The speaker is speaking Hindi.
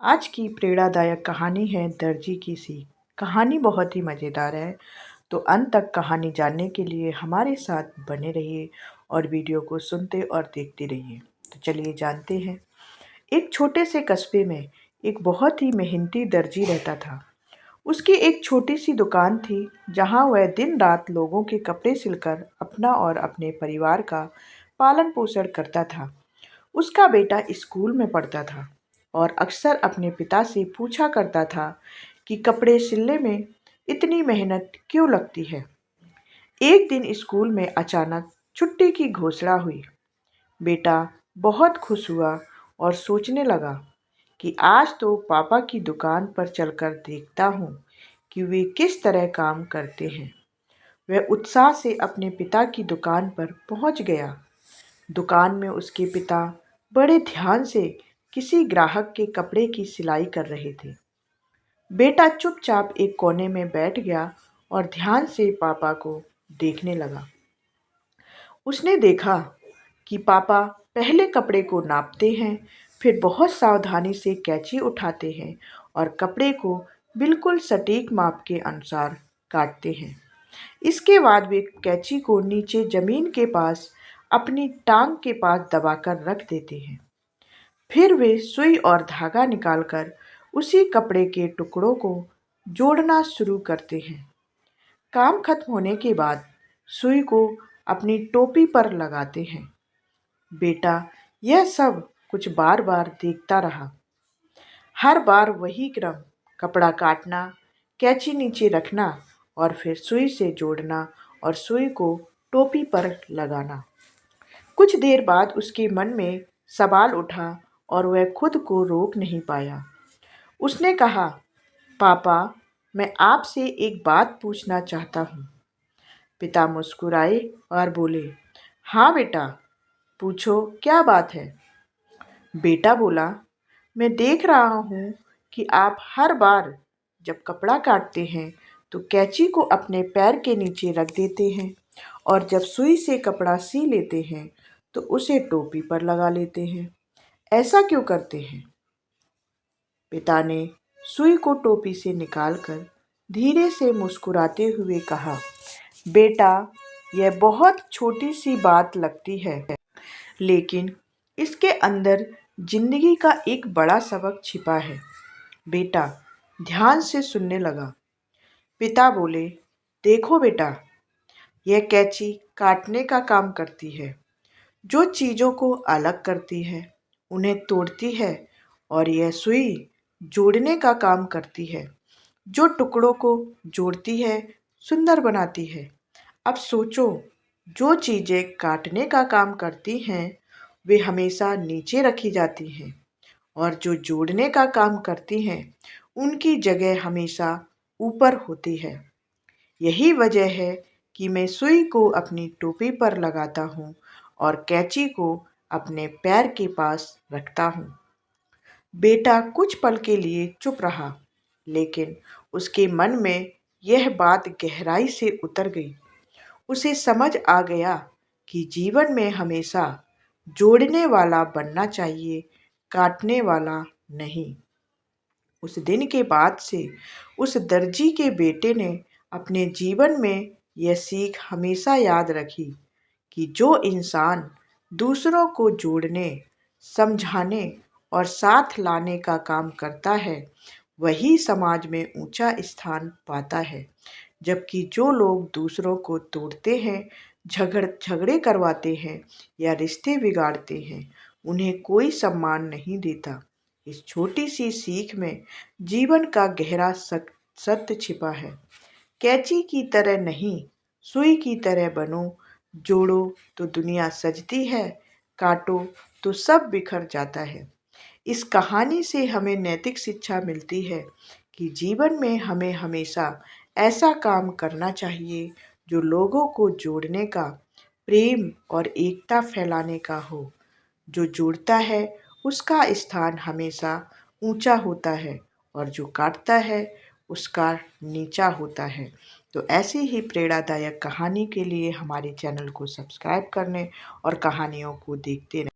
आज की प्रेरणादायक कहानी है दर्जी की सीख। कहानी बहुत ही मज़ेदार है, तो अंत तक कहानी जानने के लिए हमारे साथ बने रहिए और वीडियो को सुनते और देखते रहिए। तो चलिए जानते हैं। एक छोटे से कस्बे में एक बहुत ही मेहनती दर्जी रहता था। उसकी एक छोटी सी दुकान थी, जहाँ वह दिन रात लोगों के कपड़े सिलकर अपना और अपने परिवार का पालन पोषण करता था। उसका बेटा स्कूल में पढ़ता था और अक्सर अपने पिता से पूछा करता था कि कपड़े सिलने में इतनी मेहनत क्यों लगती है। एक दिन स्कूल में अचानक छुट्टी की घोषणा हुई। बेटा बहुत खुश हुआ और सोचने लगा कि आज तो पापा की दुकान पर चलकर देखता हूँ कि वे किस तरह काम करते हैं। वह उत्साह से अपने पिता की दुकान पर पहुँच गया। दुकान में उसके पिता बड़े ध्यान से किसी ग्राहक के कपड़े की सिलाई कर रहे थे। बेटा चुपचाप एक कोने में बैठ गया और ध्यान से पापा को देखने लगा। उसने देखा कि पापा पहले कपड़े को नापते हैं, फिर बहुत सावधानी से कैंची उठाते हैं और कपड़े को बिल्कुल सटीक माप के अनुसार काटते हैं। इसके बाद वे कैंची को नीचे जमीन के पास अपनी टांग के पास दबाकर रख देते हैं। फिर वे सुई और धागा निकालकर उसी कपड़े के टुकड़ों को जोड़ना शुरू करते हैं। काम खत्म होने के बाद सुई को अपनी टोपी पर लगाते हैं। बेटा यह सब कुछ बार बार देखता रहा। हर बार वही क्रम, कपड़ा काटना, कैंची नीचे रखना और फिर सुई से जोड़ना और सुई को टोपी पर लगाना। कुछ देर बाद उसके मन में सवाल उठा और वह खुद को रोक नहीं पाया। उसने कहा, पापा, मैं आपसे एक बात पूछना चाहता हूँ। पिता मुस्कुराए और बोले, हाँ बेटा, पूछो क्या बात है। बेटा बोला, मैं देख रहा हूँ कि आप हर बार जब कपड़ा काटते हैं तो कैंची को अपने पैर के नीचे रख देते हैं और जब सुई से कपड़ा सी लेते हैं तो उसे टोपी पर लगा लेते हैं। ऐसा क्यों करते हैं? पिता ने सुई को टोपी से निकालकर धीरे से मुस्कुराते हुए कहा, बेटा, यह बहुत छोटी सी बात लगती है, लेकिन इसके अंदर जिंदगी का एक बड़ा सबक छिपा है। बेटा ध्यान से सुनने लगा। पिता बोले, देखो बेटा, यह कैंची काटने का काम करती है, जो चीज़ों को अलग करती है, उन्हें तोड़ती है, और यह सुई जोड़ने का काम करती है, जो टुकड़ों को जोड़ती है, सुंदर बनाती है। अब सोचो, जो चीज़ें काटने का काम करती हैं, वे हमेशा नीचे रखी जाती हैं, और जो जोड़ने का काम करती हैं, उनकी जगह हमेशा ऊपर होती है। यही वजह है कि मैं सुई को अपनी टोपी पर लगाता हूँ और कैंची को अपने पैर के पास रखता हूँ। बेटा कुछ पल के लिए चुप रहा, लेकिन उसके मन में यह बात गहराई से उतर गई। उसे समझ आ गया कि जीवन में हमेशा जोड़ने वाला बनना चाहिए, काटने वाला नहीं। उस दिन के बाद से उस दर्जी के बेटे ने अपने जीवन में यह सीख हमेशा याद रखी कि जो इंसान दूसरों को जोड़ने, समझाने और साथ लाने का काम करता है, वही समाज में ऊंचा स्थान पाता है। जबकि जो लोग दूसरों को तोड़ते हैं, झगड़े करवाते हैं या रिश्ते बिगाड़ते हैं, उन्हें कोई सम्मान नहीं देता। इस छोटी सी सीख में जीवन का गहरा सत्य छिपा है। कैंची की तरह नहीं, सुई की तरह बनो। जोड़ो तो दुनिया सजती है, काटो तो सब बिखर जाता है। इस कहानी से हमें नैतिक शिक्षा मिलती है कि जीवन में हमें हमेशा ऐसा काम करना चाहिए जो लोगों को जोड़ने का, प्रेम और एकता फैलाने का हो। जो जुड़ता है उसका स्थान हमेशा ऊंचा होता है, और जो काटता है उसका नीचा होता है। तो ऐसी ही प्रेरणादायक कहानी के लिए हमारे चैनल को सब्सक्राइब करने और कहानियों को देखते रहें।